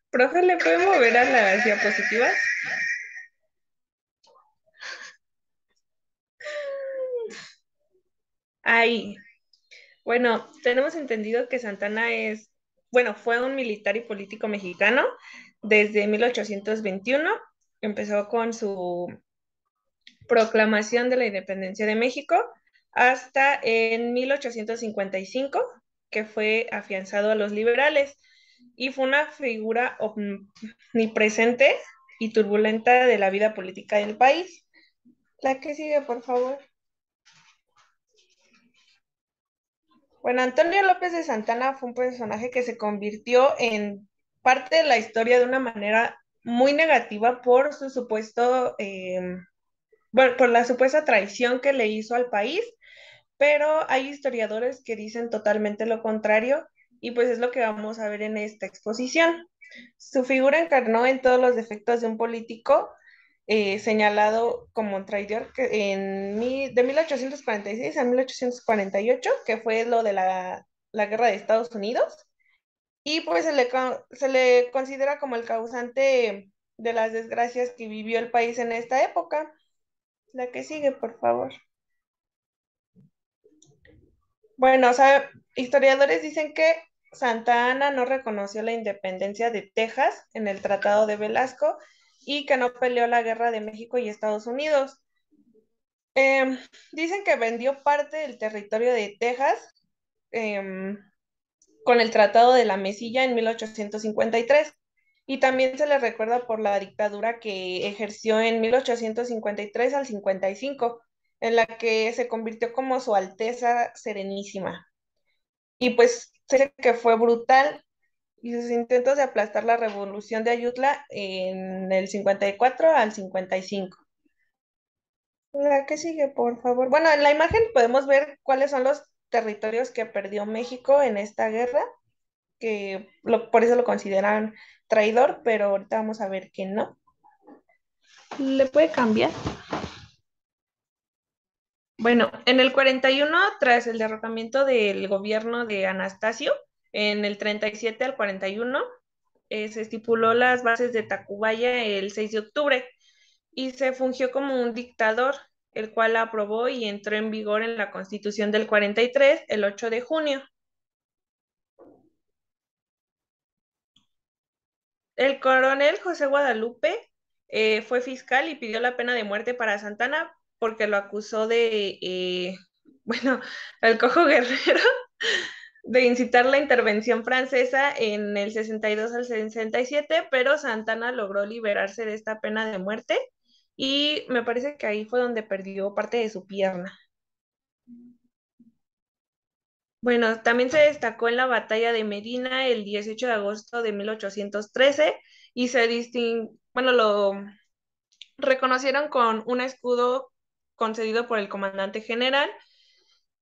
Profe, ¿le puede mover a las diapositivas? Ahí. Bueno, tenemos entendido que Santana fue un militar y político mexicano desde 1821. Empezó con su proclamación de la independencia de México hasta en 1855, que fue afianzado a los liberales y fue una figura omnipresente y turbulenta de la vida política del país. La que sigue, por favor. Bueno, Antonio López de Santana fue un personaje que se convirtió en parte de la historia de una manera muy negativa por su supuesto, bueno, por la supuesta traición que le hizo al país, pero hay historiadores que dicen totalmente lo contrario y pues es lo que vamos a ver en esta exposición. Su figura encarnó en todos los defectos de un político señalado como traidor de 1846 a 1848, que fue lo de la guerra de Estados Unidos, y pues se le considera como el causante de las desgracias que vivió el país en esta época. La que sigue, por favor. Bueno, o sea, historiadores dicen que Santa Ana no reconoció la independencia de Texas en el Tratado de Velasco y que no peleó la guerra de México y Estados Unidos. Em, Dicen que vendió parte del territorio de Texas em, con el Tratado de la Mesilla en 1853 y también se le recuerda por la dictadura que ejerció en 1853 al 55, en la que se convirtió como su Alteza Serenísima. Y pues se dice que fue brutal y sus intentos de aplastar la revolución de Ayutla en el 54 al 55. La que sigue, por favor. Bueno, en la imagen podemos ver cuáles son los territorios que perdió México en esta guerra, por eso lo consideran traidor, pero ahorita vamos a ver que no. ¿Le puede cambiar? Bueno, en el 41, tras el derrocamiento del gobierno de Anastasio, en el 37 al 41, se estipuló las bases de Tacubaya el 6 de octubre y se fungió como un dictador, el cual la aprobó y entró en vigor en la Constitución del 43 el 8 de junio. El coronel José Guadalupe fue fiscal y pidió la pena de muerte para Santana porque lo acusó bueno, al cojo guerrero, de incitar la intervención francesa en el 62 al 67, pero Santana logró liberarse de esta pena de muerte y me parece que ahí fue donde perdió parte de su pierna. Bueno, también se destacó en la batalla de Medina el 18 de agosto de 1813 y bueno, lo reconocieron con un escudo concedido por el comandante general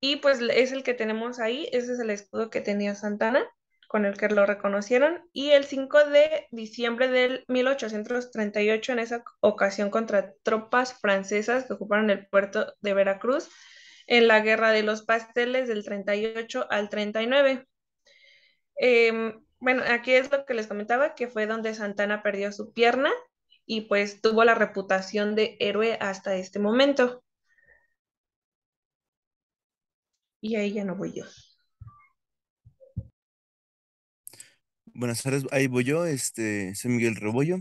y pues es el que tenemos ahí, ese es el escudo que tenía Santana, con el que lo reconocieron. Y el 5 de diciembre del 1838, en esa ocasión contra tropas francesas que ocuparon el puerto de Veracruz, en la Guerra de los Pasteles del 38 al 39. Bueno, aquí es lo que les comentaba, que fue donde Santana perdió su pierna y pues tuvo la reputación de héroe hasta este momento. Y ahí ya no voy yo. Buenas tardes, ahí voy yo, soy Miguel Rebollo.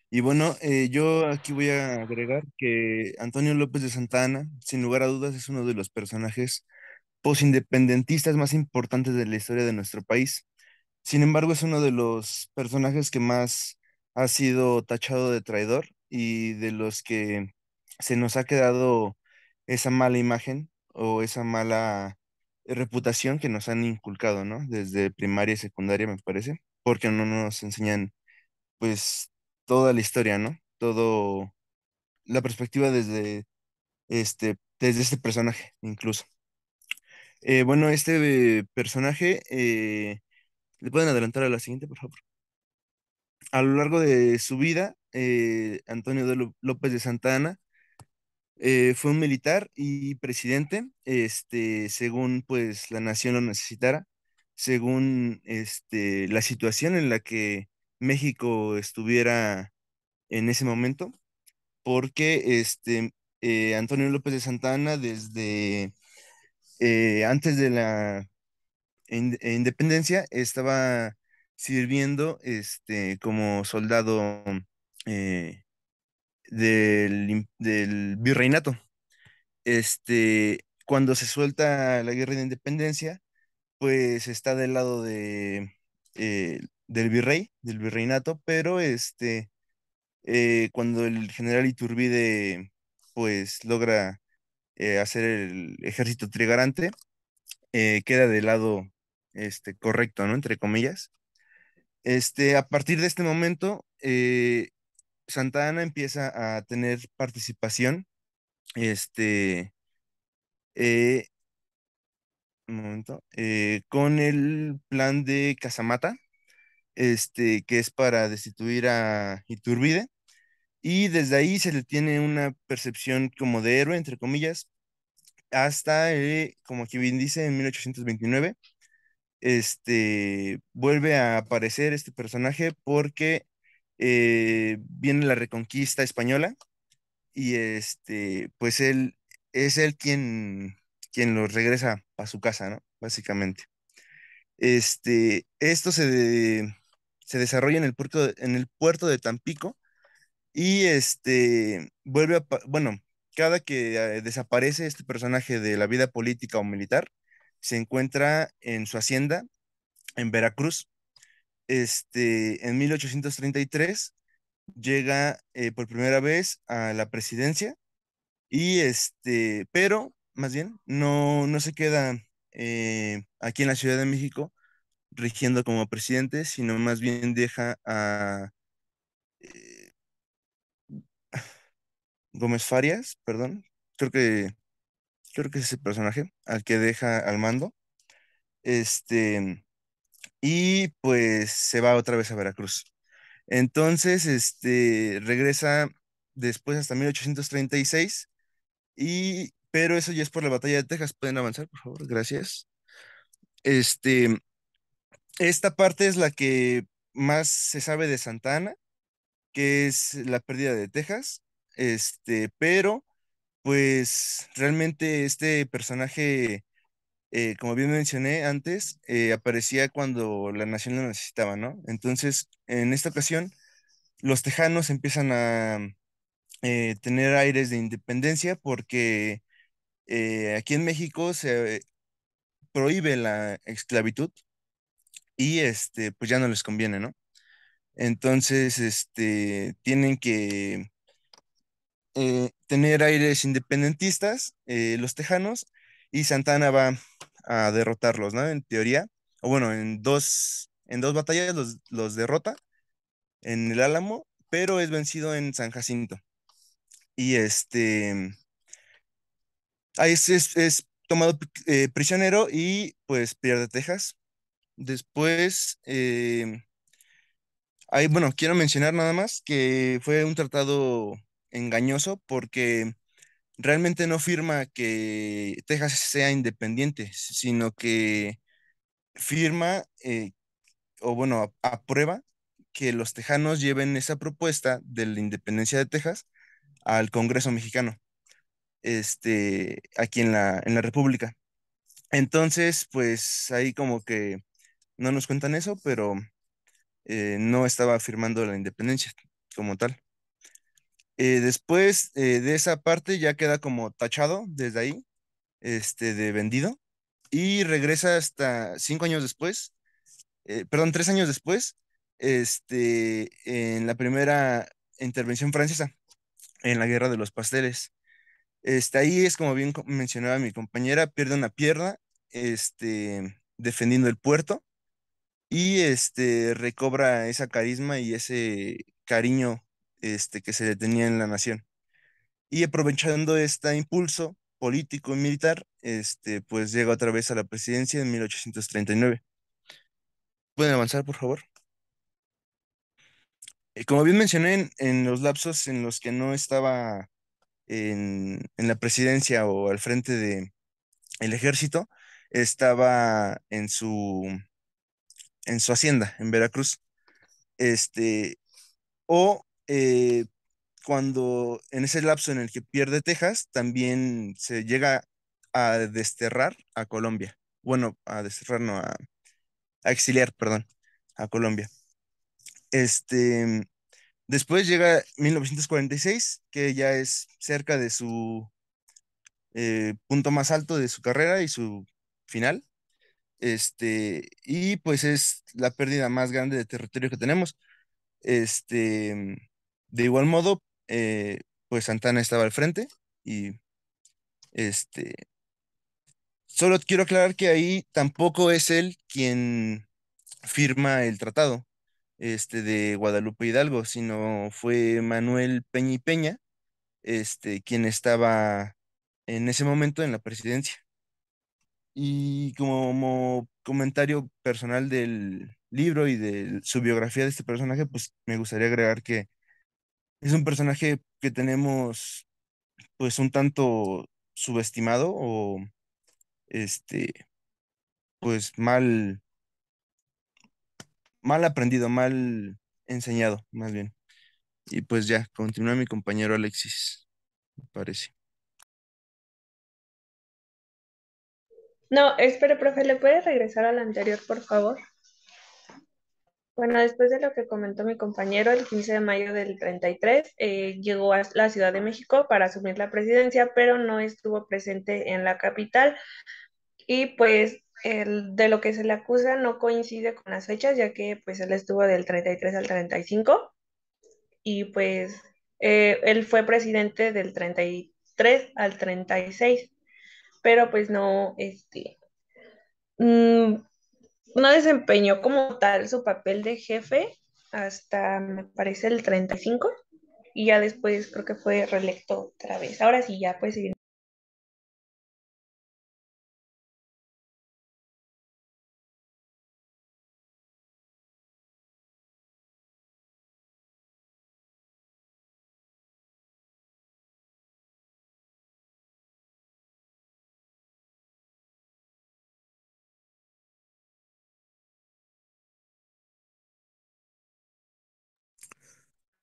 Y bueno, yo aquí voy a agregar que Antonio López de Santa Anna, sin lugar a dudas, es uno de los personajes posindependentistas más importantes de la historia de nuestro país. Sin embargo, es uno de los personajes que más ha sido tachado de traidor y de los que se nos ha quedado esa mala imagen o esa mala reputación que nos han inculcado, ¿no? Desde primaria y secundaria, me parece, porque no nos enseñan, pues, toda la historia, ¿no? Todo la perspectiva desde este personaje, incluso. Bueno, este personaje, ¿le pueden adelantar a la siguiente, por favor? A lo largo de su vida, Antonio de López de Santa Anna Fue un militar y presidente, según pues la nación lo necesitara, según la situación en la que México estuviera en ese momento, porque Antonio López de Santa Anna desde antes de la independencia estaba sirviendo como soldado eh, del virreinato. Cuando se suelta la guerra de independencia, pues está del lado del virrey, del virreinato, pero cuando el general Iturbide pues logra hacer el ejército trigarante, queda del lado correcto, ¿no? Entre comillas. A partir de este momento, Santa Anna empieza a tener participación, este, eh, un momento, con el plan de Casamata, que es para destituir a Iturbide, y desde ahí se le tiene una percepción como de héroe, entre comillas, hasta, como aquí bien dice, en 1829, vuelve a aparecer este personaje porque viene la reconquista española y pues él es él quien los regresa a su casa, ¿no? Básicamente. Esto se desarrolla en el puerto de Tampico y bueno, cada que desaparece este personaje de la vida política o militar, se encuentra en su hacienda en Veracruz. En 1833 llega por primera vez a la presidencia y pero más bien no se queda aquí en la Ciudad de México rigiendo como presidente, sino más bien deja a eh, Gómez Farias, perdón, creo que, creo que es ese personaje al que deja al mando, este, y pues se va otra vez a Veracruz. Entonces, regresa después hasta 1836, pero eso ya es por la batalla de Texas. ¿Pueden avanzar, por favor? Gracias. Este, esta parte es la que más se sabe de Santa Ana, que es la pérdida de Texas, pero pues realmente este personaje, como bien mencioné antes, aparecía cuando la nación lo necesitaba, ¿no? Entonces, en esta ocasión, los tejanos empiezan a tener aires de independencia porque aquí en México se prohíbe la esclavitud y pues ya no les conviene, ¿no? Entonces, tienen que tener aires independentistas, los tejanos, y Santana va a derrotarlos, ¿no? En teoría, o bueno, en dos batallas los derrota en el Álamo, pero es vencido en San Jacinto. Y ahí es tomado prisionero y pues pierde Texas. Después, ahí, bueno, quiero mencionar nada más que fue un tratado engañoso porque realmente no firma que Texas sea independiente, sino que firma, o bueno, aprueba que los tejanos lleven esa propuesta de la independencia de Texas al Congreso mexicano, aquí en la República. Entonces, pues ahí como que no nos cuentan eso, pero no estaba firmando la independencia como tal. Después de esa parte ya queda como tachado desde ahí, de vendido, y regresa hasta 5 años después, perdón, 3 años después, en la primera intervención francesa, en la Guerra de los Pasteles. Ahí es como bien mencionaba mi compañera, pierde una pierna, defendiendo el puerto y recobra esa carisma y ese cariño que se le tenía en la nación. Y aprovechando este impulso político y militar, pues llega otra vez a la presidencia en 1839. ¿Pueden avanzar, por favor? Como bien mencioné, en los lapsos en los que no estaba en la presidencia o al frente de el ejército, estaba en su hacienda en Veracruz. Este, o cuando en ese lapso en el que pierde Texas, también se llega a desterrar a Colombia. Bueno, a desterrar, no, a exiliar, perdón, a Colombia. Este, Después llega 1946, que ya es cerca de su punto más alto de su carrera y su final. Y pues es la pérdida más grande de territorio que tenemos. Este, de igual modo, pues Santana estaba al frente y este, solo quiero aclarar que ahí tampoco es él quien firma el tratado de Guadalupe Hidalgo, sino fue Manuel Peña y Peña, quien estaba en ese momento en la presidencia. Y como comentario personal del libro y de su biografía de este personaje, pues me gustaría agregar que es un personaje que tenemos pues un tanto subestimado o este pues mal aprendido, mal enseñado, más bien. Y pues ya, continúa mi compañero Alexis, me parece. No, espere, profe, ¿le puede regresar al anterior, por favor? Bueno, después de lo que comentó mi compañero, el 15 de mayo del 33 llegó a la Ciudad de México para asumir la presidencia, pero no estuvo presente en la capital y pues de lo que se le acusa no coincide con las fechas, ya que pues él estuvo del 33 al 35 y pues él fue presidente del 33 al 36, pero pues no, mm, no desempeñó como tal su papel de jefe hasta, me parece, el 35 y ya después creo que fue reelecto otra vez. Ahora sí, ya puede seguir.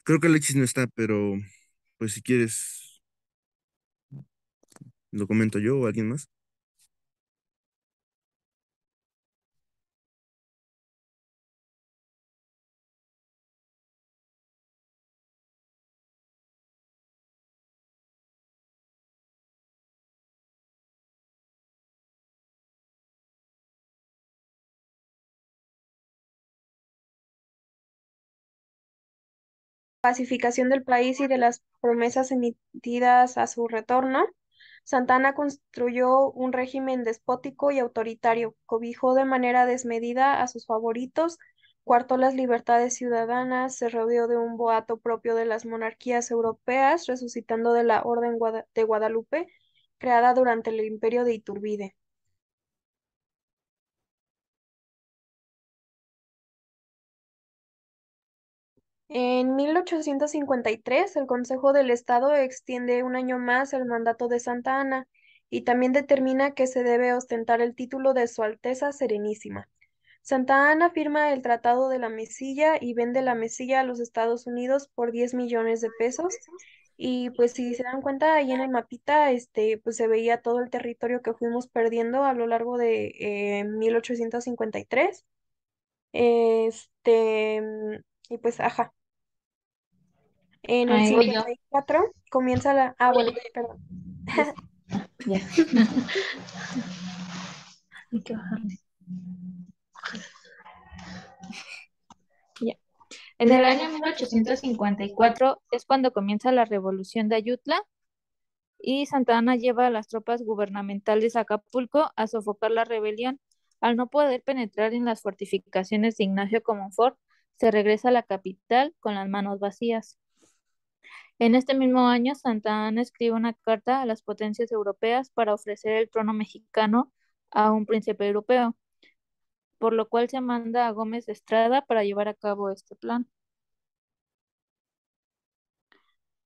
Creo que Alexis no está, pero pues si quieres, lo comento yo o alguien más. Pacificación del país y de las promesas emitidas a su retorno, Santana construyó un régimen despótico y autoritario, cobijó de manera desmedida a sus favoritos, coartó las libertades ciudadanas, se rodeó de un boato propio de las monarquías europeas, resucitando de la de Guadalupe, creada durante el imperio de Iturbide. En 1853, el Consejo del Estado extiende un año más el mandato de Santa Ana y también determina que se debe ostentar el título de Su Alteza Serenísima. Santa Ana firma el Tratado de la Mesilla y vende la Mesilla a los Estados Unidos por 10 millones de pesos. Y pues si se dan cuenta, ahí en el mapita, pues se veía todo el territorio que fuimos perdiendo a lo largo de 1853. Este, y pues, ajá. En el Ahí voy yo. 54 comienza la... Ah, bueno, perdón. Listo. Ya. Hay que bajarle. Ya. En el año 1854 es cuando comienza la revolución de Ayutla y Santa Anna lleva a las tropas gubernamentales a Acapulco a sofocar la rebelión. Al no poder penetrar en las fortificaciones de Ignacio Comonfort, se regresa a la capital con las manos vacías. En este mismo año, Santa Anna escribe una carta a las potencias europeas para ofrecer el trono mexicano a un príncipe europeo, por lo cual se manda a Gómez de Estrada para llevar a cabo este plan.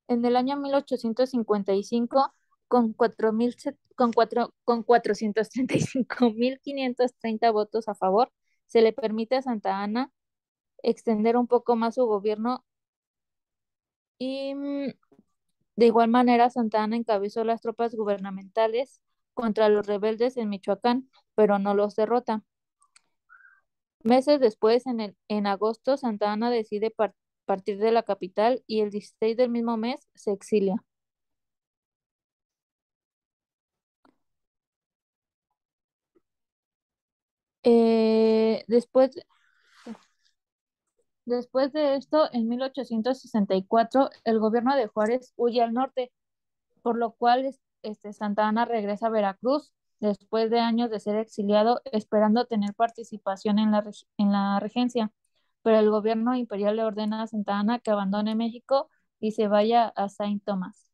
En el año 1855, con 435.530 votos a favor, se le permite a Santa Anna extender un poco más su gobierno y de igual manera Santa Anna encabezó las tropas gubernamentales contra los rebeldes en Michoacán, pero no los derrota. Meses después, en agosto, Santa Anna decide partir de la capital y el 16 del mismo mes se exilia. Eh, después, Después de esto, en 1864, el gobierno de Juárez huye al norte, por lo cual Santa Anna regresa a Veracruz después de años de ser exiliado, esperando tener participación en la regencia. Pero el gobierno imperial le ordena a Santa Anna que abandone México y se vaya a Saint Thomas.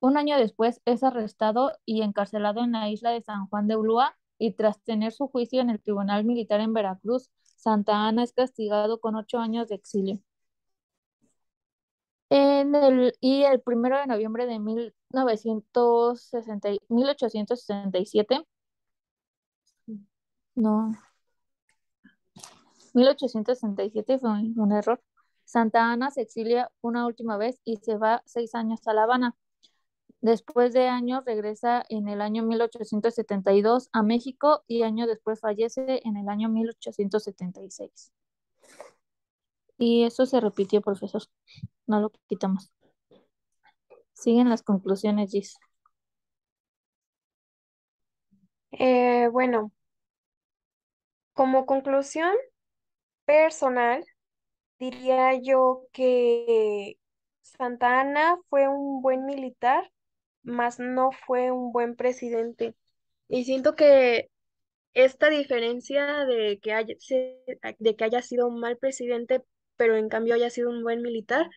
Un año después es arrestado y encarcelado en la isla de San Juan de Ulúa y tras tener su juicio en el Tribunal Militar en Veracruz, Santa Anna es castigado con 8 años de exilio. Y el 1 de noviembre de 1867, no, 1867 fue un error, Santa Anna se exilia una última vez y se va 6 años a La Habana. Después de años regresa en el año 1872 a México y año después fallece en el año 1876. Y eso se repitió, profesor. No lo quitamos. Siguen las conclusiones, Gis. Bueno, como conclusión personal, diría yo que Santa Anna fue un buen militar, mas no fue un buen presidente. Y siento que esta diferencia de que haya sido un mal presidente, pero en cambio haya sido un buen militar,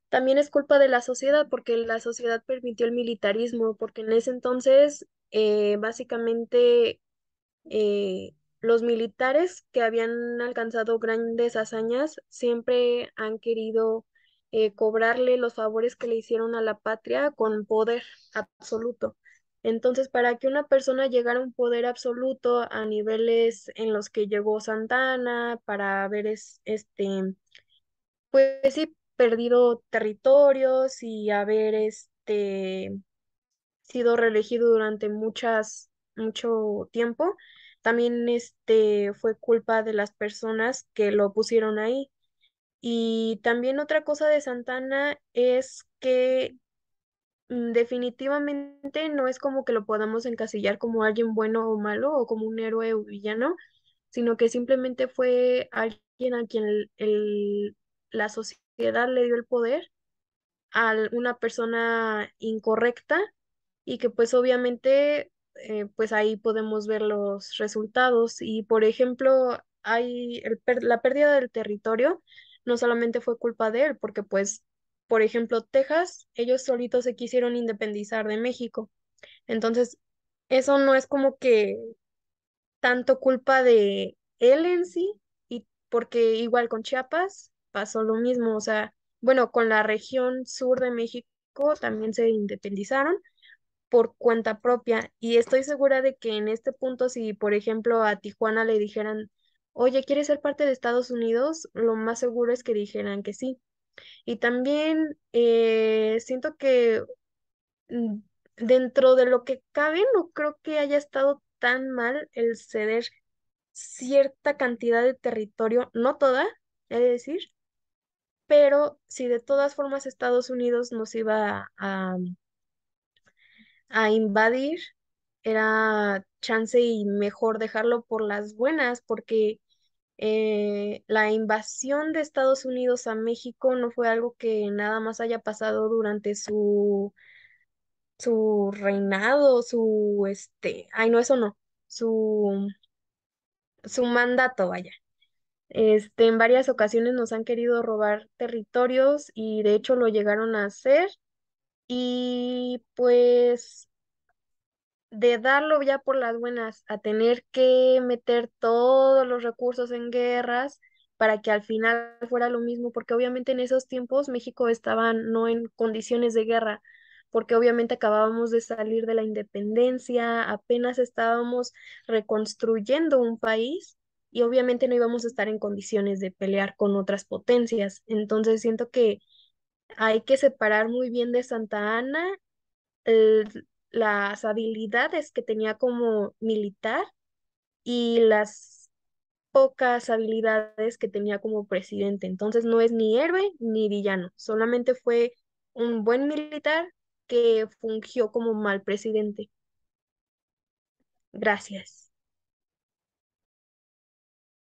también es culpa de la sociedad, porque la sociedad permitió el militarismo, porque en ese entonces, básicamente, los militares que habían alcanzado grandes hazañas siempre han querido cobrarle los favores que le hicieron a la patria con poder absoluto. Entonces, para que una persona llegara a un poder absoluto a niveles en los que llegó Santana, para haber pues sí, perdido territorios y haber sido reelegido durante mucho tiempo, también fue culpa de las personas que lo pusieron ahí. Y también otra cosa de Santana es que definitivamente no es como que lo podamos encasillar como alguien bueno o malo o como un héroe o villano, sino que simplemente fue alguien a quien la sociedad le dio el poder a una persona incorrecta y que pues obviamente pues ahí podemos ver los resultados y por ejemplo la pérdida del territorio no solamente fue culpa de él porque pues por ejemplo Texas ellos solitos se quisieron independizar de México, entonces eso no es como que tanto culpa de él en sí, y porque igual con Chiapas pasó lo mismo, o sea, bueno, con la región sur de México también se independizaron por cuenta propia, y estoy segura de que en este punto, si por ejemplo a Tijuana le dijeran, oye, ¿quieres ser parte de Estados Unidos? Lo más seguro es que dijeran que sí. Y también siento que mm, dentro de lo que cabe, no creo que haya estado tan mal el ceder cierta cantidad de territorio, no toda, he de decir, pero si de todas formas Estados Unidos nos iba a invadir, era chance y mejor dejarlo por las buenas, porque la invasión de Estados Unidos a México no fue algo que nada más haya pasado durante su reinado, ay no, eso no, su, su mandato, vaya. En varias ocasiones nos han querido robar territorios y de hecho lo llegaron a hacer y pues de darlo ya por las buenas a tener que meter todos los recursos en guerras, para que al final fuera lo mismo, porque obviamente en esos tiempos México estaba no en condiciones de guerra, porque obviamente acabábamos de salir de la independencia, apenas estábamos reconstruyendo un país y obviamente no íbamos a estar en condiciones de pelear con otras potencias. Entonces siento que hay que separar muy bien de Santa Ana las habilidades que tenía como militar y las pocas habilidades que tenía como presidente. Entonces no es ni héroe ni villano, solamente fue un buen militar que fungió como mal presidente. Gracias.